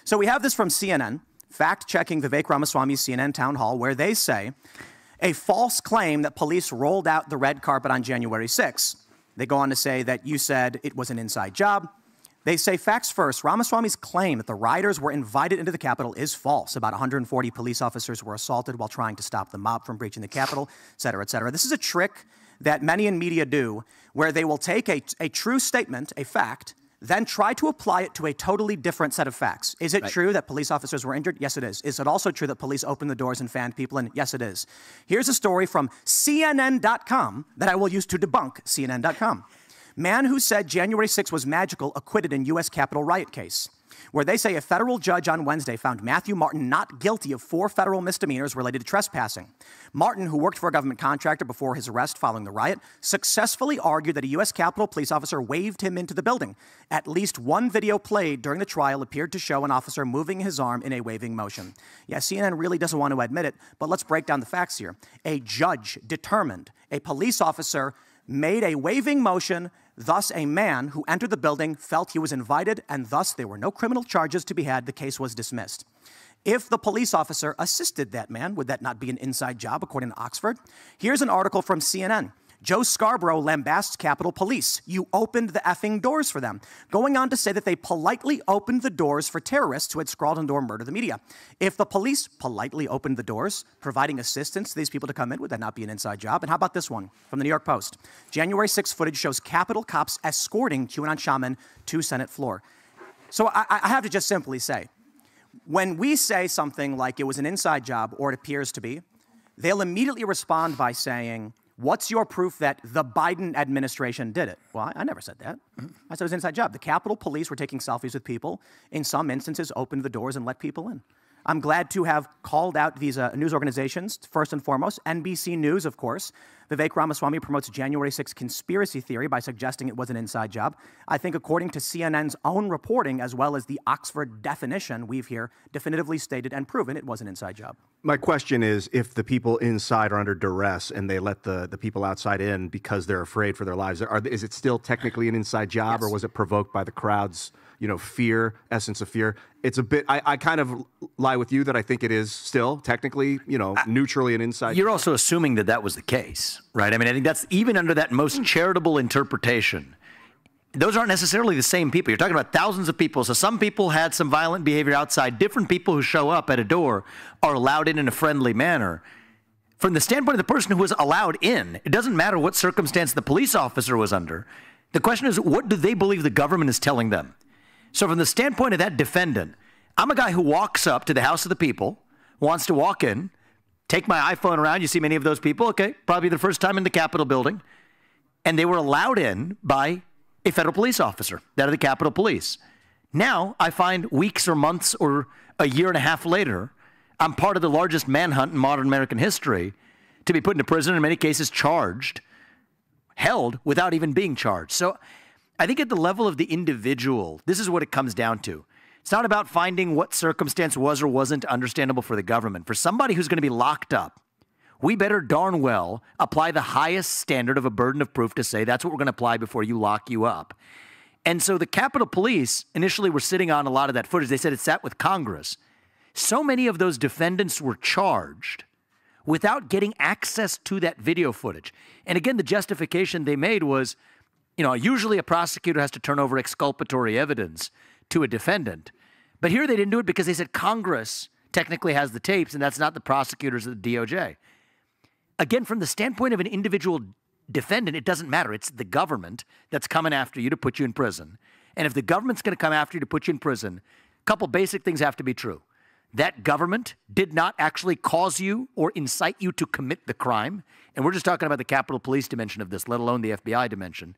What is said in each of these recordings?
So we have this from CNN, fact-checking Vivek Ramaswamy's CNN town hall, where they say a false claim that police rolled out the red carpet on January 6th. They go on to say that you said it was an inside job. They say, facts first, Ramaswamy's claim that the rioters were invited into the Capitol is false. About 140 police officers were assaulted while trying to stop the mob from breaching the Capitol, et cetera, et cetera. This is a trick that many in media do, where they will take a true statement, a fact, then try to apply it to a totally different set of facts. Is it true that police officers were injured? Yes, it is. Is it also true that police opened the doors and fanned people in? Yes, it is. Here's a story from CNN.com that I will use to debunk CNN.com. Man who said January 6th was magical acquitted in U.S. Capitol riot case, where they say a federal judge on Wednesday found Matthew Martin not guilty of 4 federal misdemeanors related to trespassing. Martin, who worked for a government contractor before his arrest following the riot, successfully argued that a U.S. Capitol police officer waved him into the building. At least one video played during the trial appeared to show an officer moving his arm in a waving motion. Yeah, CNN really doesn't want to admit it, but let's break down the facts here. A judge determined a police officer made a waving motion. Thus, a man who entered the building felt he was invited, and thus there were no criminal charges to be had. The case was dismissed. If the police officer assisted that man, would that not be an inside job, according to Oxford? Here's an article from CNN. Joe Scarborough lambasts Capitol Police. You opened the effing doors for them. Going on to say that they politely opened the doors for terrorists who had scrawled on door murder the media. If the police politely opened the doors, providing assistance to these people to come in, would that not be an inside job? And how about this one from the New York Post? January 6th footage shows Capitol cops escorting QAnon shaman to Senate floor. So I have to just simply say, when we say something like it was an inside job, or it appears to be, they'll immediately respond by saying, what's your proof that the Biden administration did it? Well, I never said that. I said it was an inside job. The Capitol Police were taking selfies with people. In some instances, opened the doors and let people in. I'm glad to have called out these news organizations, first and foremost. NBC News, of course. Vivek Ramaswamy promotes January 6th conspiracy theory by suggesting it was an inside job. I think according to CNN's own reporting, as well as the Oxford definition, we've here definitively stated and proven it was an inside job. My question is, if the people inside are under duress and they let the people outside in because they're afraid for their lives, is it still technically an inside job, or was it provoked by the crowd's, fear, essence of fear? It's a bit, I kind of lie with you that I think it is still technically, neutrally an inside. You're also assuming that that was the case, right? I mean, I think that's even under that most charitable interpretation. Those aren't necessarily the same people. You're talking about thousands of people. So some people had some violent behavior outside. Different people who show up at a door are allowed in a friendly manner. From the standpoint of the person who was allowed in, it doesn't matter what circumstance the police officer was under. The question is, what do they believe the government is telling them? So from the standpoint of that defendant, I'm a guy who walks up to the House of the People, wants to walk in, take my iPhone around. You see many of those people. Okay, probably the first time in the Capitol building. And they were allowed in by a federal police officer, that of the Capitol Police. Now, I find weeks or months or a year and a half later, I'm part of the largest manhunt in modern American history to be put into prison, in many cases charged, held without even being charged. So I think at the level of the individual, this is what it comes down to. It's not about finding what circumstance was or wasn't understandable for the government. For somebody who's going to be locked up, we better darn well apply the highest standard of a burden of proof to say that's what we're going to apply before you lock you up. And so the Capitol Police initially were sitting on a lot of that footage. They said it sat with Congress. So many of those defendants were charged without getting access to that video footage. And again, the justification they made was, usually a prosecutor has to turn over exculpatory evidence to a defendant. But here they didn't do it because they said Congress technically has the tapes, and that's not the prosecutors of the DOJ. Again, from the standpoint of an individual defendant, it doesn't matter. It's the government that's coming after you to put you in prison. And if the government's going to come after you to put you in prison, a couple basic things have to be true. That government did not actually cause you or incite you to commit the crime. And we're just talking about the Capitol Police dimension of this, let alone the FBI dimension.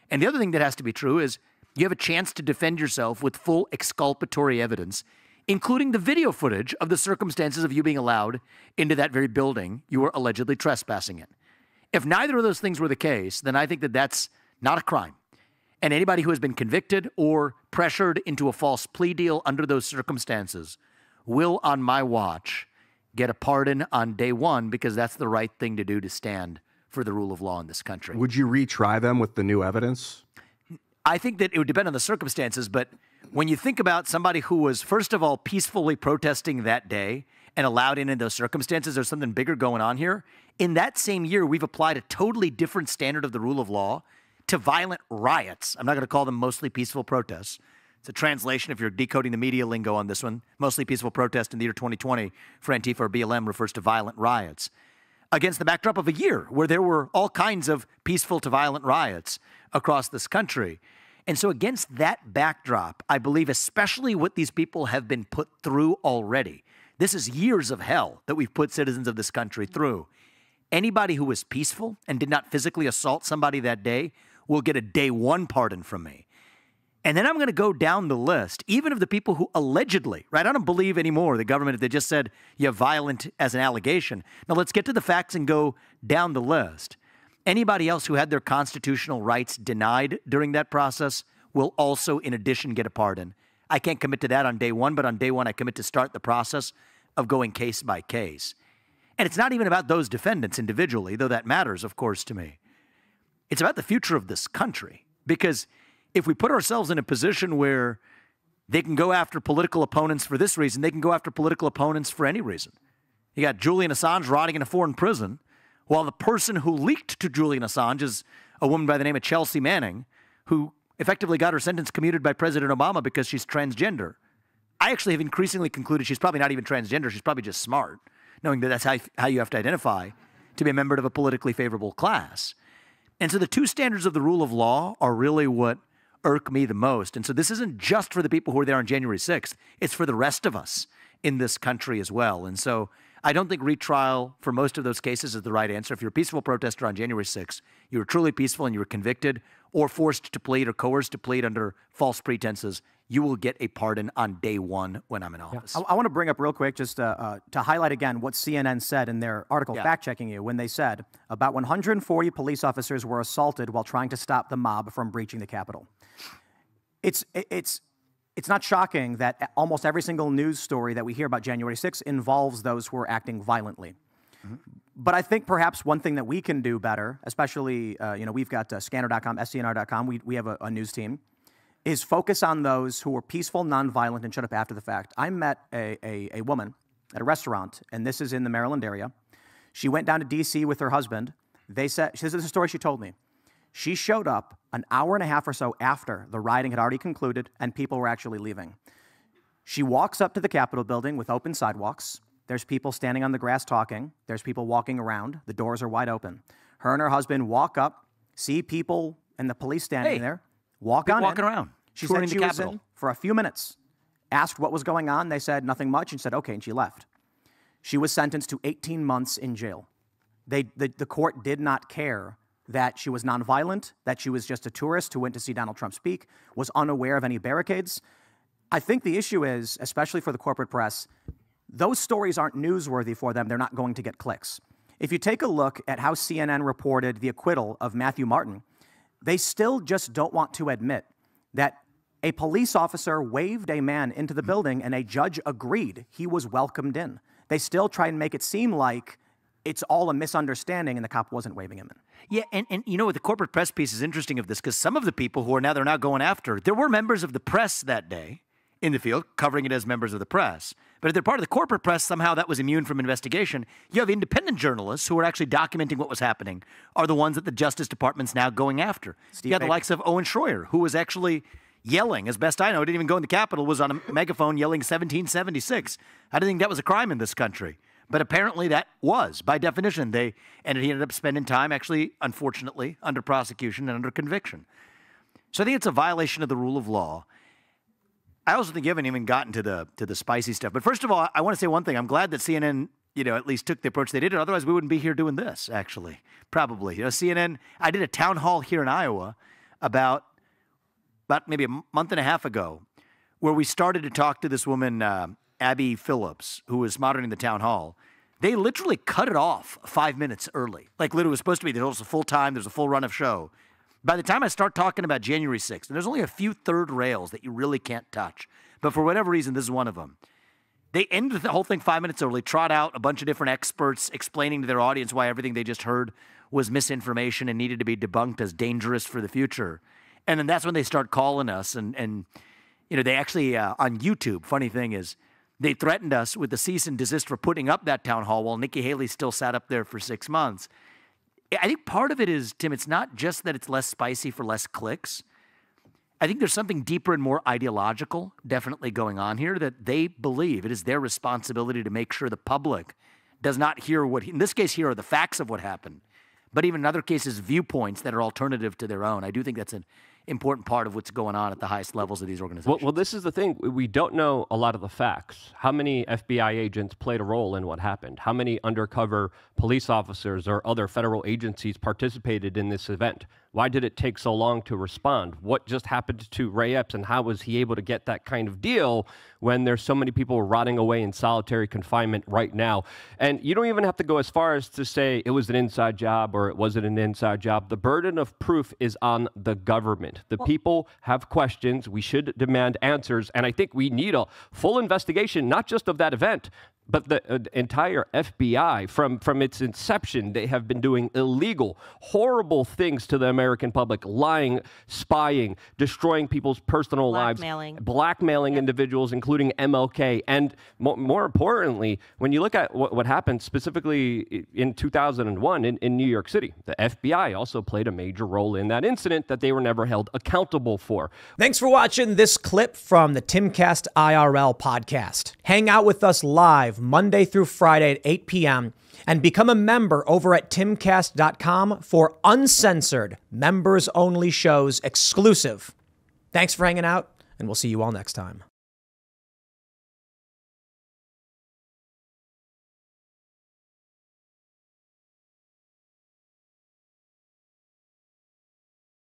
And the other thing that has to be true is you have a chance to defend yourself with full exculpatory evidence, including the video footage of the circumstances of you being allowed into that very building you were allegedly trespassing in. If neither of those things were the case, then I think that that's not a crime. And anybody who has been convicted or pressured into a false plea deal under those circumstances will, on my watch, get a pardon on day one, because that's the right thing to do to stand for the rule of law in this country. Would you retry them with the new evidence? I think that it would depend on the circumstances, but when you think about somebody who was, first of all, peacefully protesting that day and allowed in those circumstances, there's something bigger going on here. In that same year, we've applied a totally different standard of the rule of law to violent riots. I'm not going to call them mostly peaceful protests. It's a translation if you're decoding the media lingo on this one. Mostly peaceful protest in the year 2020 for Antifa or BLM refers to violent riots. Against the backdrop of a year where there were all kinds of peaceful to violent riots across this country. And so against that backdrop, I believe especially what these people have been put through already, this is years of hell that we've put citizens of this country through. Anybody who was peaceful and did not physically assault somebody that day will get a day one pardon from me. And then I'm going to go down the list, even of the people who allegedly, right? I don't believe anymore the government if they just said you're violent as an allegation. Now let's get to the facts and go down the list. Anybody else who had their constitutional rights denied during that process will also, in addition, get a pardon. I can't commit to that on day one, but on day one, I commit to start the process of going case by case. And it's not even about those defendants individually, though that matters, of course, to me. It's about the future of this country. Because if we put ourselves in a position where they can go after political opponents for this reason, they can go after political opponents for any reason. You got Julian Assange rotting in a foreign prison, while the person who leaked to Julian Assange is a woman by the name of Chelsea Manning, who effectively got her sentence commuted by President Obama because she's transgender. I actually have increasingly concluded she's probably not even transgender. She's probably just smart, knowing that that's how you have to identify to be a member of a politically favorable class. And so the two standards of the rule of law are really what irk me the most. And so this isn't just for the people who were there on January 6th. It's for the rest of us in this country as well. And so I don't think retrial for most of those cases is the right answer. If you're a peaceful protester on January 6th, you were truly peaceful and you were convicted or forced to plead or coerced to plead under false pretenses, you will get a pardon on day one when I'm in office. Yeah. I want to bring up real quick just to highlight again what CNN said in their article fact-checking you when they said about 140 police officers were assaulted while trying to stop the mob from breaching the Capitol. It's not shocking that almost every single news story that we hear about January 6th involves those who are acting violently. Mm-hmm. But I think perhaps one thing that we can do better, especially, we've got scanner.com, scnr.com, we have a news team, is focus on those who were peaceful, nonviolent, and shut up after the fact. I met a woman at a restaurant, and this is in the Maryland area. She went down to D.C. with her husband. They said, this is the story she told me. She showed up an hour and a half or so after the rioting had already concluded and people were actually leaving. She walks up to the Capitol building with open sidewalks. There's people standing on the grass talking. There's people walking around. The doors are wide open. Her and her husband walk up, see people and the police standing there, walking around. She said she was in for a few minutes, asked what was going on. They said nothing much and said, okay, and she left. She was sentenced to 18 months in jail. The court did not care that she was nonviolent, that she was just a tourist who went to see Donald Trump speak, was unaware of any barricades. I think the issue is, especially for the corporate press, those stories aren't newsworthy for them. They're not going to get clicks. If you take a look at how CNN reported the acquittal of Matthew Martin, they still just don't want to admit that a police officer waved a man into the building and a judge agreed he was welcomed in. They still try and make it seem like it's all a misunderstanding and the cop wasn't waving him in. Yeah, and you know what, the corporate press piece is interesting of this because some of the people who they're now going after, there were members of the press that day in the field covering it as members of the press. But if they're part of the corporate press, somehow that was immune from investigation. You have independent journalists who are actually documenting what was happening are the ones that the Justice Department's now going after. You got the likes of Owen Schroyer, who was actually yelling, as best I know, didn't even go in the Capitol, was on a megaphone yelling 1776. I didn't think that was a crime in this country. But apparently that was, by definition. He ended up spending time, actually, unfortunately, under prosecution and under conviction. So I think it's a violation of the rule of law. I also think you haven't even gotten to the spicy stuff. But first of all, I want to say one thing. I'm glad that CNN, at least took the approach they did. Otherwise, we wouldn't be here doing this, actually, probably. CNN, I did a town hall here in Iowa about maybe a month and a half ago where we started to talk to this woman, Abby Phillips, who was monitoring the town hall. They literally cut it off 5 minutes early. Like literally it was supposed to be, there was a full time, there's a full run of show. By the time I start talking about January 6th, and there's only a few third rails that you really can't touch. But for whatever reason, this is one of them. They ended the whole thing 5 minutes early, trot out a bunch of different experts explaining to their audience why everything they just heard was misinformation and needed to be debunked as dangerous for the future. And then that's when they start calling us. And they actually, on YouTube, funny thing is, they threatened us with the cease and desist for putting up that town hall while Nikki Haley still sat up there for 6 months. I think part of it is, Tim, it's not just that it's less spicy for less clicks. I think there's something deeper and more ideological definitely going on here, that they believe it is their responsibility to make sure the public does not hear in this case, here are the facts of what happened, but even in other cases, viewpoints that are alternative to their own. I do think that's an important part of what's going on at the highest levels of these organizations. Well, this is the thing. We don't know a lot of the facts. How many FBI agents played a role in what happened? How many undercover police officers or other federal agencies participated in this event? Why did it take so long to respond? What just happened to Ray Epps, and how was he able to get that kind of deal when there's so many people rotting away in solitary confinement right now? And you don't even have to go as far as to say it was an inside job or it wasn't an inside job. The burden of proof is on the government. The people have questions. We should demand answers. And I think we need a full investigation, not just of that event, but the entire FBI, from its inception, they have been doing illegal, horrible things to the American public, lying, spying, destroying people's personal lives, blackmailing individuals, including MLK. And more importantly, when you look at what happened specifically in 2001 in New York City, the FBI also played a major role in that incident that they were never held accountable for. Thanks for watching this clip from the Timcast IRL podcast. Hang out with us live Monday through Friday at 8 p.m. and become a member over at timcast.com for uncensored, members-only shows exclusive. Thanks for hanging out, and we'll see you all next time.